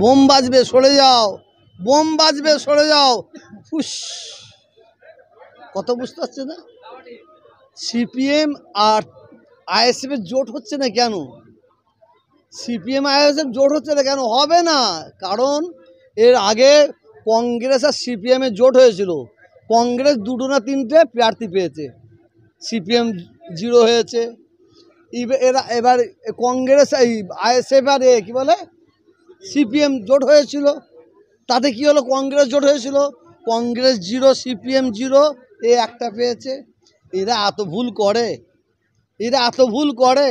Bomb বাজবে সরে যাও, বোম বাজবে সরে যাও, ফুস। কত বুঝতে পারছে না? সিপিএম আর আইএসএফ এর জোট হচ্ছে না কেন? সিপিএম আইএসএফ জোট হচ্ছে না কেন? হবে না, কারণ এর আগে কংগ্রেস আর সিপিএম এর জোট হয়েছিল। কংগ্রেস 2টো না 3টে প্রার্থী পেয়েছে, সিপিএম 0 হয়েছে। এবার কংগ্রেস এই আইএসএফ আর কি বলে সিপিএম জোট হয়েছিল, তাতে কি হলো? কংগ্রেস জোট হয়েছিল, কংগ্রেস 0 সিপিএম 0, এ একটা পেয়েছে। এরা এত ভুল করে, এরা এত ভুল করে।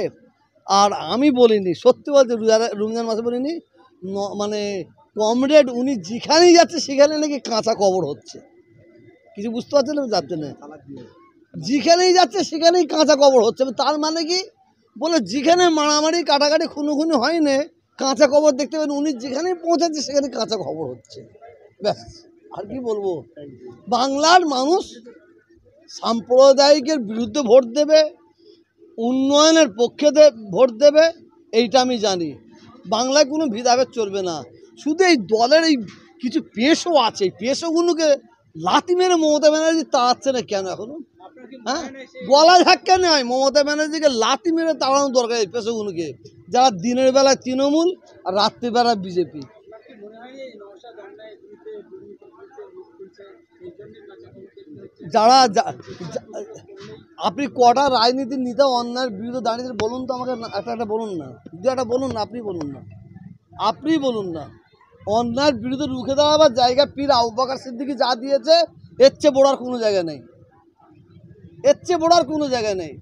আর আমি বলিনি, সত্যি বলতে রমজান মাসে বলিনি, মানে কমরেড উনি যেখানেই যাচ্ছে সেখানে নাকি কাঁচা কবর হচ্ছে। কিছু বুঝতে পারছেন না? যাচ্ছে না, যেখানেই যাচ্ছে সেখানেই কাঁচা কবর হচ্ছে। তার মানে কি? বলে যেখানে মারামারি কাটাকাটি খুনোখুনি হয় না, কাঁচা কবর দেখতে পাবেন। উনি যেখানেই পৌঁছাচ্ছে সেখানে কাঁচা কবর হচ্ছে। ব্যাস, আর কি বলবো? বাংলার মানুষ সাম্প্রদায়িকের বিরুদ্ধে ভোট দেবে, উন্নয়নের পক্ষে ভোট দেবে, এইটা আমি জানি। বাংলায় কোনো ভেদাভেদ চলবে না। শুধু এই দলের এই কিছু পেশও আছে, এই পেশোগুলোকে লাথি মেরে মমতা ব্যানার্জি তাড়াচ্ছে না কেন এখনো? হ্যাঁ, গলা ধাক্কা নয়, মমতা ব্যানার্জিকে লাথি মেরে তাড়ানো দরকার এই পেশোগুলোকে, যারা দিনের বেলায় তৃণমূল আর রাত্রিবেলায় বিজেপি। যারা আপনি কটা রাজনীতির নেতা অন্যায়ের বিরুদ্ধে দাঁড়িয়ে বলুন তো আমাকে, একটা বলুন না, একটা বলুন না, আপনি বলুন না, আপনি বলুন না। অন্যায়ের বিরুদ্ধে রুখে দাঁড়াবার জায়গা পীর আবু বকর সিদ্দিকী যা দিয়েছে, এর চেয়ে বড় আর কোনো জায়গা নেই, এর চেয়ে বড় আর কোনো জায়গা নেই।